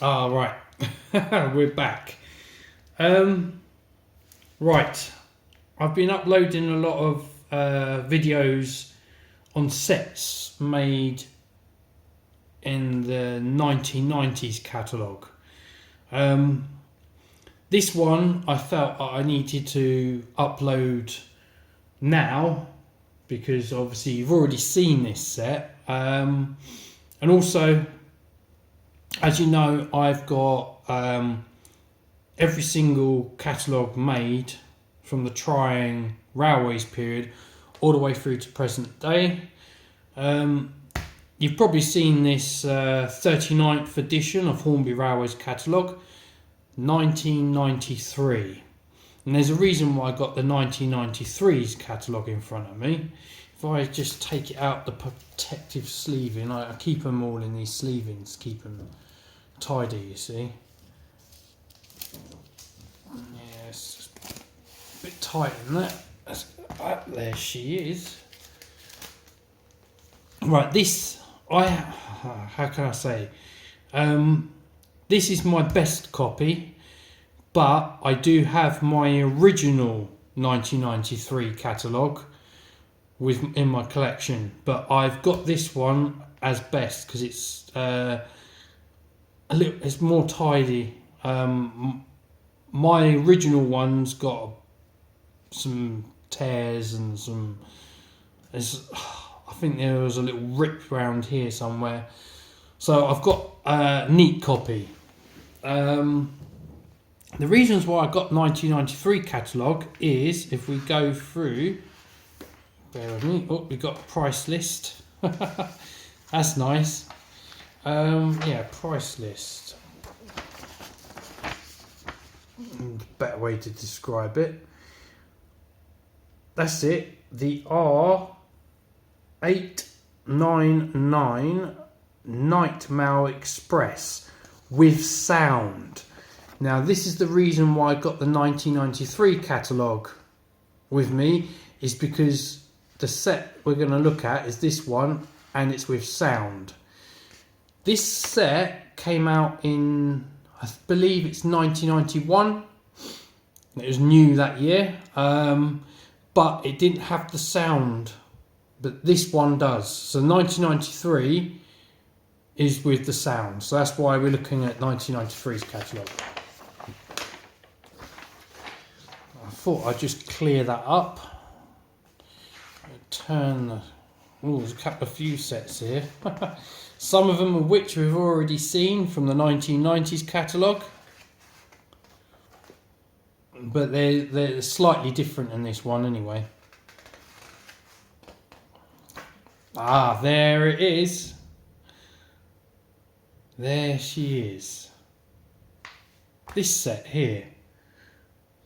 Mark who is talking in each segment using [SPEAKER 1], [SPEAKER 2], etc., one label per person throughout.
[SPEAKER 1] Ah, right. We're back. Right. I've been uploading a lot of videos on sets made in the 1990s catalogue. This one I felt I needed to upload now because obviously you've already seen this set. And also, as you know, I've got every single catalogue made from the Trying Railways period all the way through to present day. You've probably seen this 39th edition of Hornby Railways catalogue, 1993. And there's a reason why I got the 1993's catalogue in front of me. If I just take it out the protective sleeving, I keep them all in these sleevings, keep them tidy, you see. Yeah, it's just a bit tight in that. There she is. Right, this, how can I say? This is my best copy, but I do have my original 1993 catalogue in my collection. But I've got this one as best because it's it's more tidy. My original one's got some tears and some. I think there was a little rip round here somewhere. So I've got a neat copy. The reasons why I got 1993 catalogue is if we go through. Bear with me. Oh, we've got a price list. That's nice. Yeah, price list. Better way to describe it. That's it. The R899 Night Mail Express with sound. Now, this is the reason why I got the 1993 catalogue with me, is because the set we're going to look at is this one, and it's with sound. This set came out in, I believe it's 1991. It was new that year, but it didn't have the sound, but this one does. So 1993 is with the sound, so that's why we're looking at 1993's catalogue. I thought I'd just clear that up. There's a few sets here. Some of them of which we've already seen from the 1990s catalogue, but they're slightly different in this one anyway. Ah, there it is. There she is. This set here,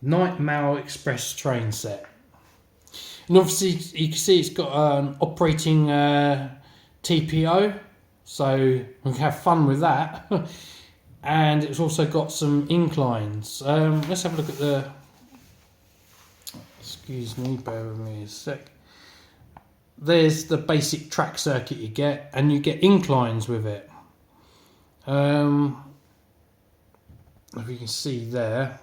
[SPEAKER 1] Night Mail Express train set. And obviously you can see it's got an operating TPO, so we can have fun with that. And it's also got some inclines. Let's have a look at the... Excuse me, bear with me a sec. There's the basic track circuit you get, and you get inclines with it. If you can see there.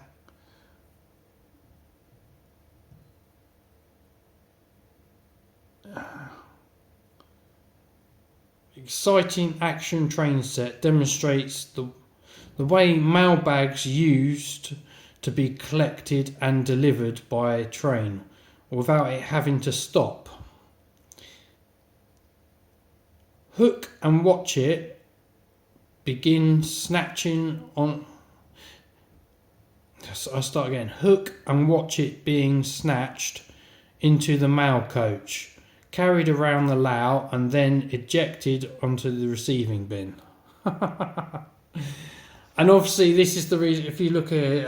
[SPEAKER 1] Exciting action train set demonstrates the way mailbags used to be collected and delivered by a train without it having to stop. Hook and watch it begin snatching on. I start again. Hook and watch it being snatched into the mail coach, carried around the lough and then ejected onto the receiving bin. And obviously this is the reason, if you look at it,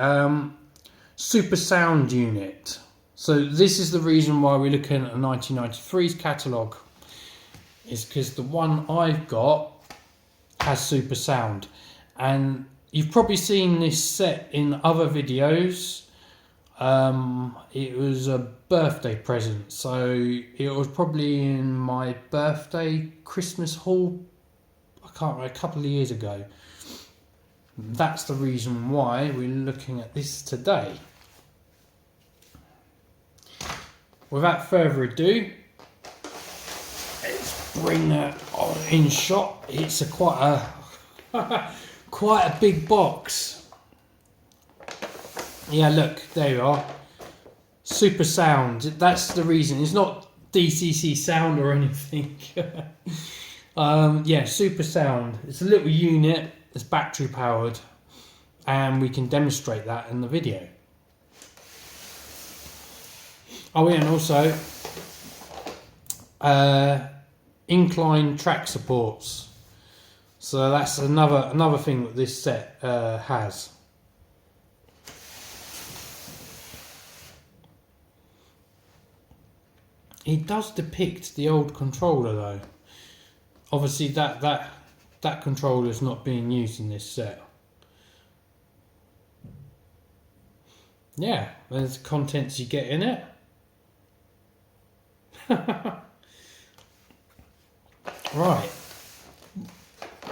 [SPEAKER 1] super sound unit. So this is the reason why we're looking at a 1993's catalogue, is because the one I've got has super sound. And you've probably seen this set in other videos. It was a birthday present, so it was probably in my birthday Christmas haul, I can't remember, a couple of years ago. That's the reason why we're looking at this today. Without further ado, let's bring that in shot. It's quite a big box. Yeah, look, there you are. Super sound. That's the reason. It's not DCC sound or anything. Yeah, super sound. It's a little unit. It's battery powered, and we can demonstrate that in the video. Oh yeah, and also incline track supports. So that's another thing that this set has. It does depict the old controller though. Obviously that controller is not being used in this set. Yeah, there's the contents you get in it. Right,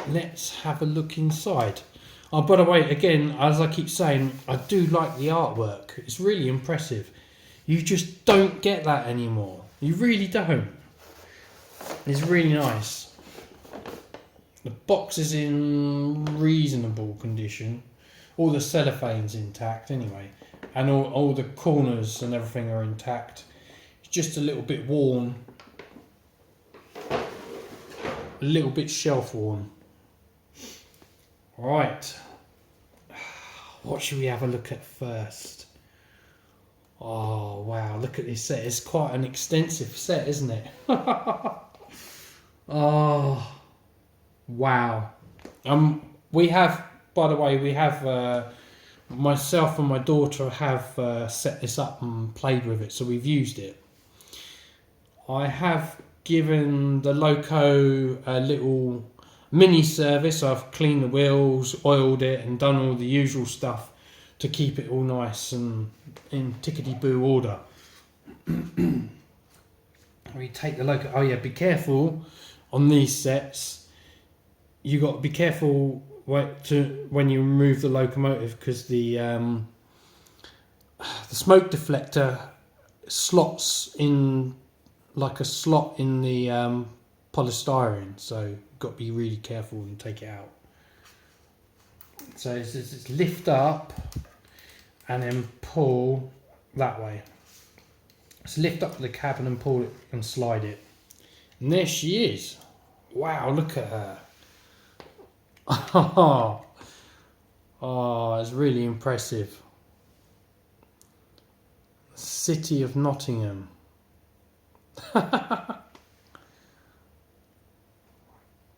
[SPEAKER 1] let's have a look inside. Oh, by the way, again, as I keep saying, I do like the artwork. It's really impressive. You just don't get that anymore. You really don't. It's really nice. The box is in reasonable condition. All the cellophane's intact anyway. And all the corners and everything are intact. It's just a little bit worn. A little bit shelf worn. Right. What should we have a look at first? Oh wow, look at this set. It's quite an extensive set, isn't it? Oh wow. We have, by the way, myself and my daughter have set this up and played with it, so we've used it. I have given the loco a little mini service. I've cleaned the wheels, oiled it, and done all the usual stuff to keep it all nice and in tickety-boo order. We take the loco. Oh yeah, be careful on these sets. You got to be careful when you remove the locomotive, because the smoke deflector slots in like a slot in the polystyrene, so you've got to be really careful and take it out. So it's lift up and then pull that way. So lift up the cabin and pull it and slide it. And there she is. Wow, look at her. Oh, it's really impressive. City of Nottingham.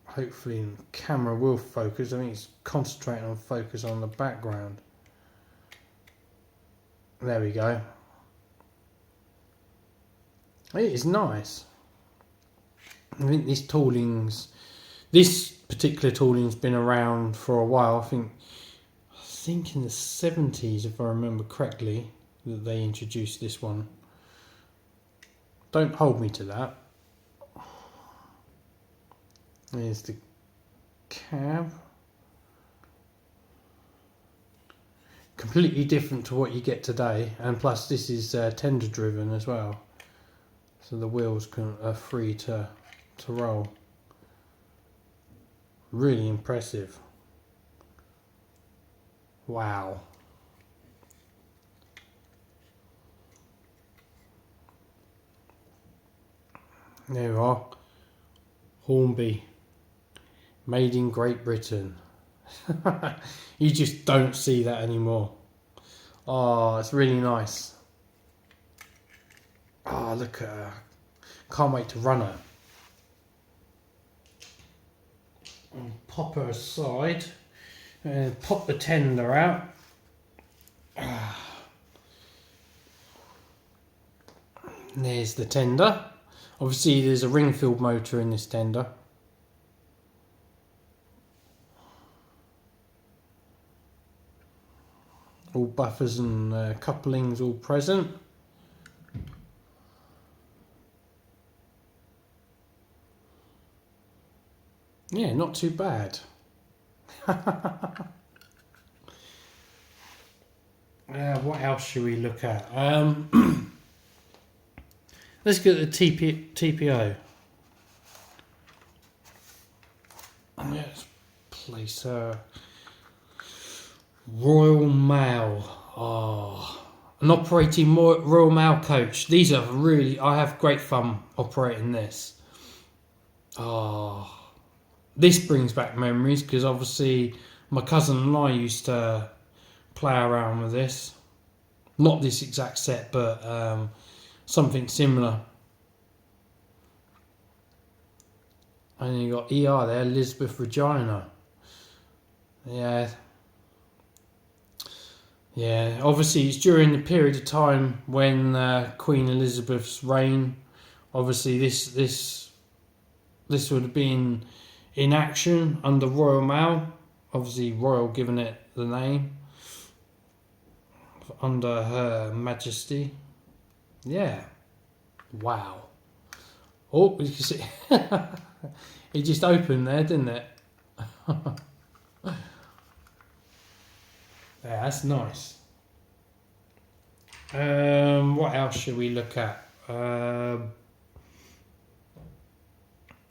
[SPEAKER 1] Hopefully the camera will focus. I think it's concentrating on focus on the background. There we go. It is nice. I think this particular tooling's been around for a while. I think in the 70s, if I remember correctly, that they introduced this one. Don't hold me to that. There's the cab. Completely different to what you get today, and plus this is tender driven as well, so the wheels are free to roll. Really impressive. Wow. There we are. Hornby. Made in Great Britain. You just don't see that anymore. Oh, it's really nice. Oh, look at her. Can't wait to run her. And pop her aside. And pop the tender out. There's the tender. Obviously there's a ring-filled motor in this tender. All buffers and couplings all present. Yeah, not too bad. What else should we look at? Let's get the TPO. Let's place Royal Mail. An operating Royal Mail coach. These are really, I have great fun operating this. This brings back memories because obviously my cousin and I used to play around with this. Not this exact set, but something similar. And then you got ER there, Elizabeth Regina. Yeah. Yeah, obviously it's during the period of time when Queen Elizabeth's reign. Obviously this would have been in action under Royal Mail. Obviously Royal giving it the name. Under Her Majesty. Yeah. Wow. Oh, you can see it just opened there, didn't it? Yeah, that's nice. What else should we look at? I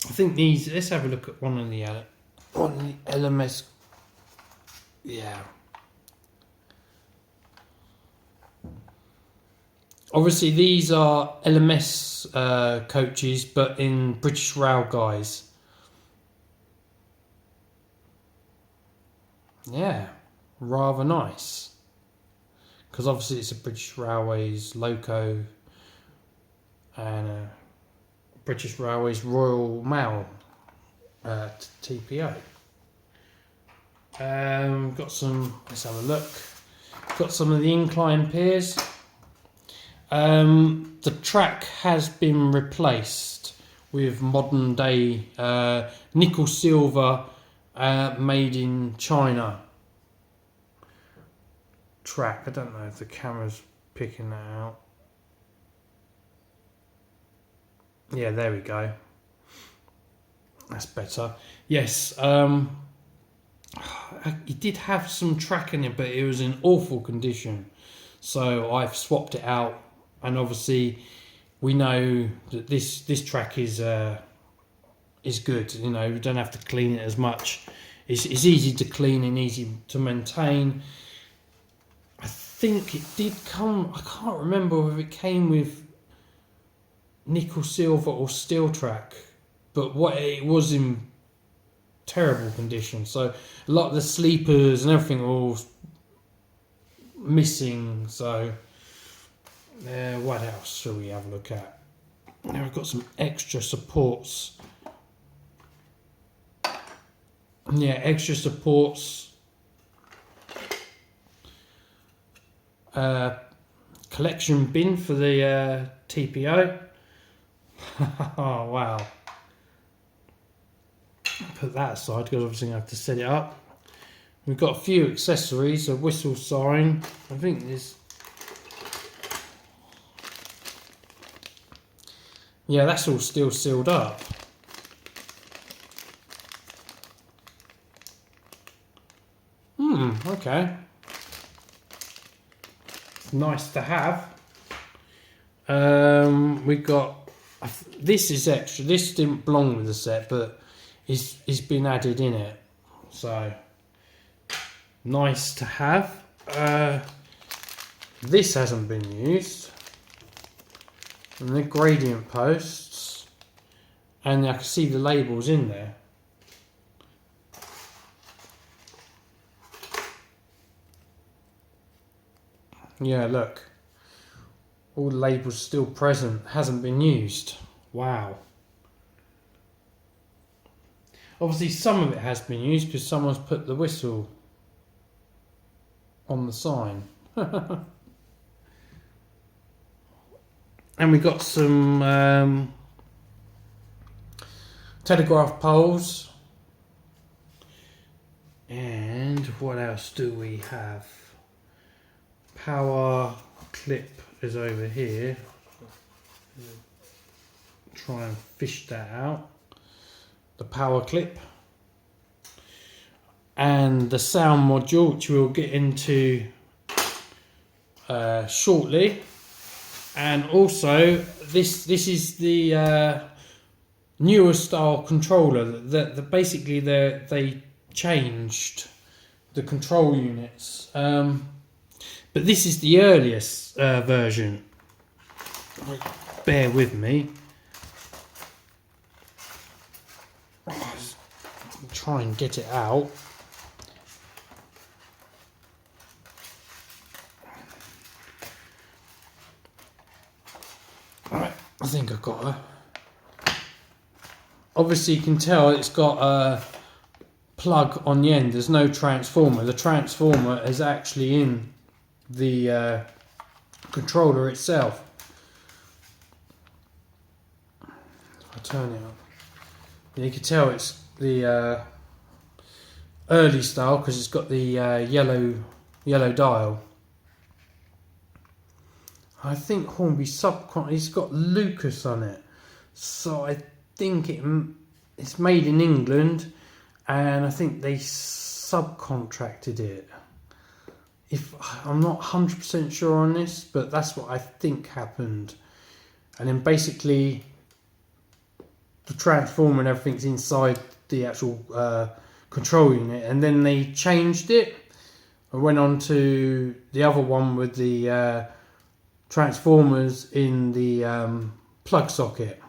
[SPEAKER 1] think these. Let's have a look at one of the LMS. Yeah. Obviously, these are LMS coaches, but in British Rail guise. Yeah, rather nice. Because obviously it's a British Railways loco and British Railways Royal Mail TPO. Got some. Let's have a look. Got some of the incline piers. The track has been replaced with modern day nickel silver made in China track. I don't know if the camera's picking that out. Yeah, there we go. That's better. Yes, it did have some track in it, but it was in awful condition. So I've swapped it out. And obviously, we know that this track is good. You know, we don't have to clean it as much. It's easy to clean and easy to maintain. I think it did come. I can't remember if it came with nickel, silver, or steel track, but what it was in terrible condition. So a lot of the sleepers and everything were all missing. So. What else shall we have a look at? Now I've got some extra supports. Yeah, extra supports. Collection bin for the TPO. Oh wow. Put that aside because obviously I have to set it up. We've got a few accessories, a whistle sign. I think there's. Yeah, that's all still sealed up. Okay. Nice to have. We got. This is extra. This didn't belong with the set, but it's been added in it. So nice to have. This hasn't been used. And the gradient posts, and I can see the labels in there. Yeah, look, all the labels still present, hasn't been used. Wow. Obviously some of it has been used because someone's put the whistle on the sign. And we got some telegraph poles. And what else do we have? Power clip is over here. Try and fish that out. The power clip. And the sound module, which we'll get into shortly. And also this is the newer style controller that basically they changed the control units, but this is the earliest version. Bear with me. Try and get it out. Alright, I think I've got her. Obviously you can tell it's got a plug on the end. There's no transformer. The transformer is actually in the controller itself. If I turn it up, you can tell it's the early style because it's got the yellow dial. I think Hornby it's got Lucas on it, so I think it's made in England, and I think they subcontracted it. If I'm not 100% sure on this, but that's what I think happened. And then basically the transformer and everything's inside the actual control unit, and then they changed it. I went on to the other one with the transformers in the plug socket,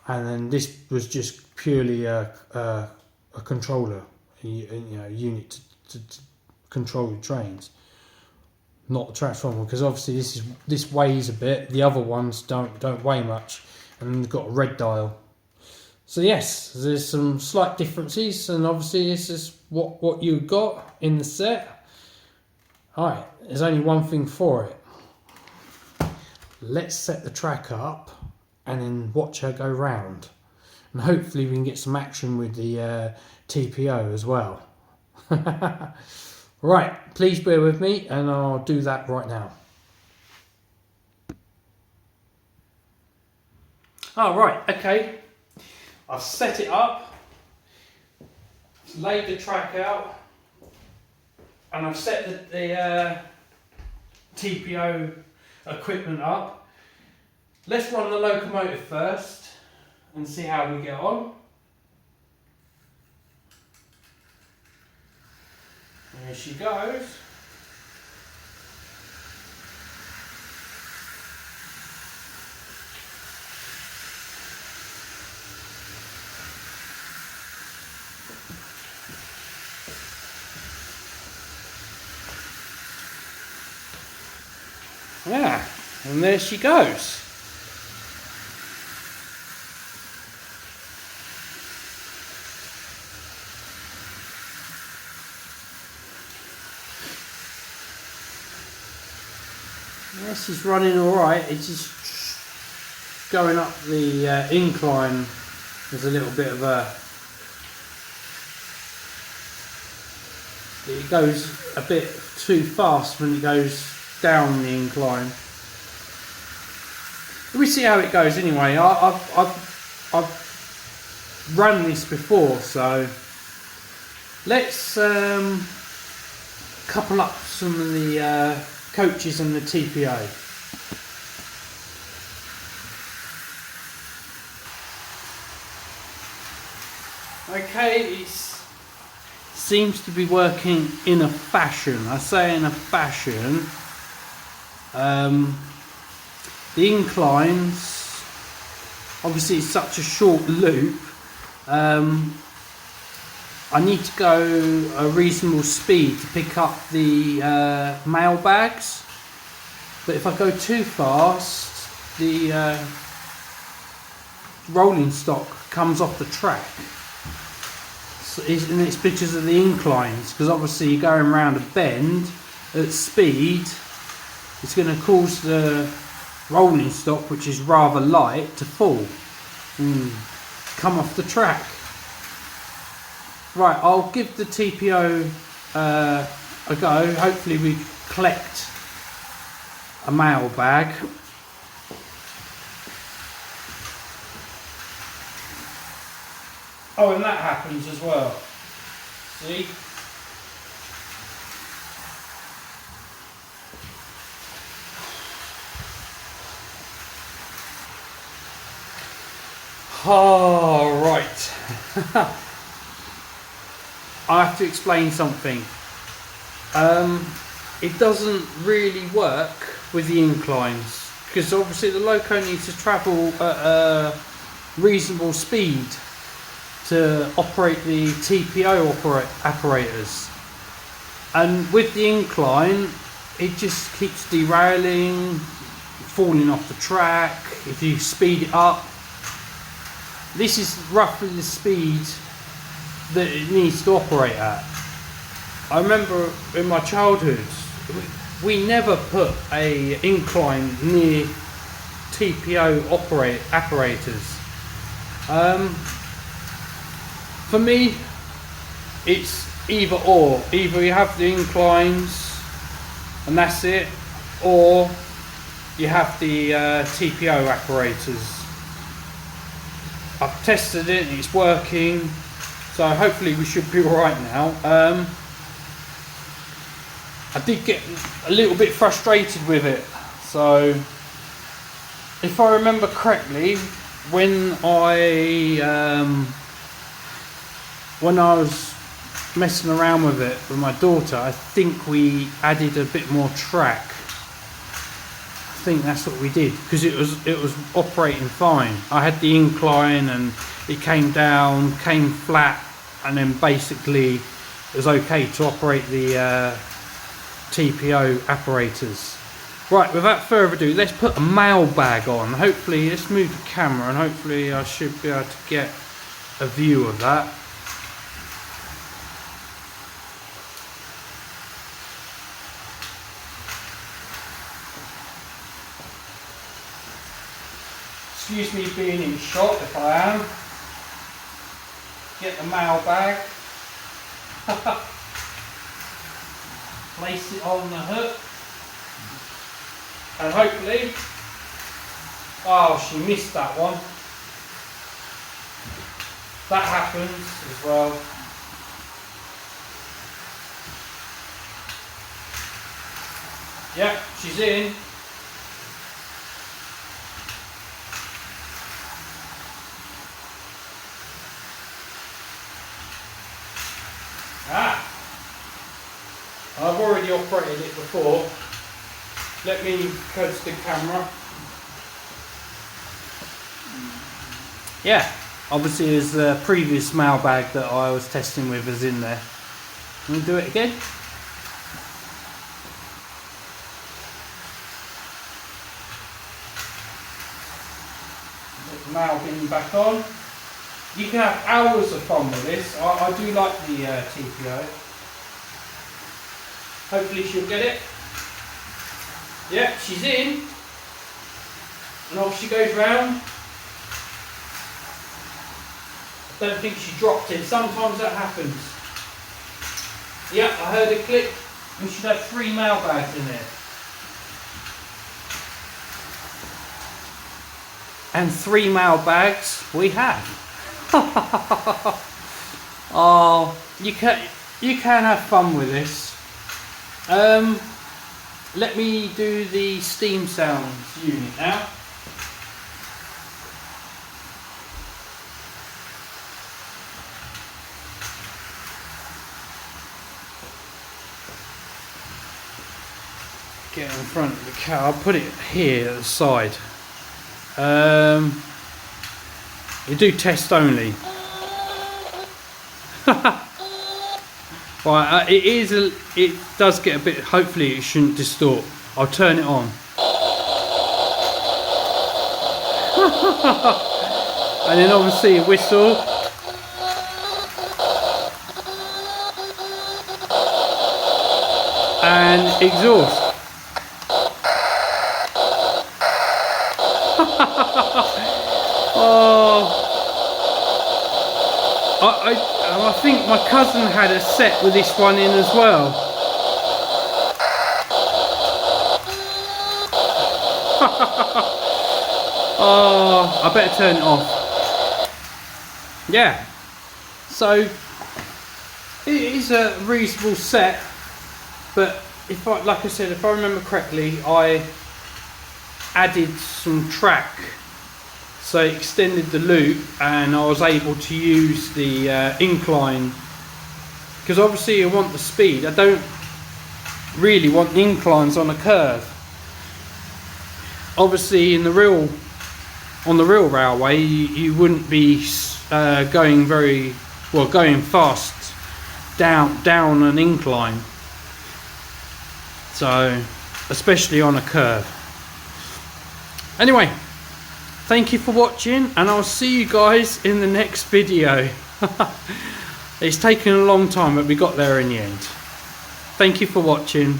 [SPEAKER 1] and then this was just purely a controller, unit to control the trains, not the transformer, because obviously this weighs a bit. The other ones don't weigh much, and they've got a red dial. So yes, there's some slight differences, and obviously this is what you got in the set. Alright, there's only one thing for it. Let's set the track up and then watch her go round, and hopefully we can get some action with the TPO as well. Right, please bear with me and I'll do that right now. Right, okay, I've set it up, laid the track out, and I've set the TPO equipment up. Let's run the locomotive first and see how we get on. There she goes. Yeah, and there she goes. This is running alright. It's just going up the incline. There's a little bit of it goes a bit too fast when it goes down the incline. We see how it goes anyway. I've run this before, so let's couple up some of the coaches and the TPO. Okay, it seems to be working in a fashion. I say in a fashion. The inclines, obviously it's such a short loop, I need to go a reasonable speed to pick up the mail bags, but if I go too fast the rolling stock comes off the track. So and it's because of the inclines, because obviously you're going around a bend at speed. It's going to cause the rolling stock, which is rather light, to fall and come off the track. Right, I'll give the TPO a go. Hopefully we collect a mail bag. Oh, and that happens as well. See? Oh, right. I have to explain something. It doesn't really work with the inclines because obviously the loco needs to travel at a reasonable speed to operate the TPO apparatus, and with the incline it just keeps derailing, falling off the track. If you speed it up, this is roughly the speed that it needs to operate at. I remember in my childhood we never put a incline near TPO apparatus. For me it's either or. Either you have the inclines and that's it, or you have the TPO apparatus. I've tested it and it's working, so hopefully we should be alright now. I did get a little bit frustrated with it, so if I remember correctly, when I was messing around with it with my daughter, I think we added a bit more track. I think that's what we did, because it was operating fine. I had the incline and it came down, came flat, and then basically it was okay to operate the TPO apparatus. Right, without further ado, let's put a mailbag on. Hopefully, let's move the camera and hopefully I should be able to get a view of that. Excuse me being in shot if I am. Get the mailbag. Place it on the hook. And hopefully, oh, she missed that one. That happens as well. Yep, she's in. Ah, I've already operated it before. Let me coach the camera. Yeah, obviously there's the previous mailbag that I was testing with is in there. Let me do it again. Put the mail bin back on. You can have hours of fun with this. I do like the TPO. Hopefully she'll get it. Yep, she's in. And off she goes round. I don't think she dropped it. Sometimes that happens. Yep, I heard a click. We should have 3 mailbags in there. And 3 mailbags we have. Oh, you can have fun with this. Let me do the steam sounds unit now. Get in front of the car. I'll put it here at the side. You do test only. Right, it does get a bit. Hopefully, it shouldn't distort. I'll turn it on. And then obviously a whistle. And exhaust. Oh, I think my cousin had a set with this one in as well. Oh, I better turn it off. Yeah, so it is a reasonable set, but like I said, if I remember correctly, I added some track so it extended the loop, and I was able to use the incline, because obviously I want the speed. I don't really want the inclines on a curve. Obviously on the real railway you wouldn't be going fast down an incline, so especially on a curve. Anyway, thank you for watching, and I'll see you guys in the next video. It's taken a long time, but we got there in the end. Thank you for watching.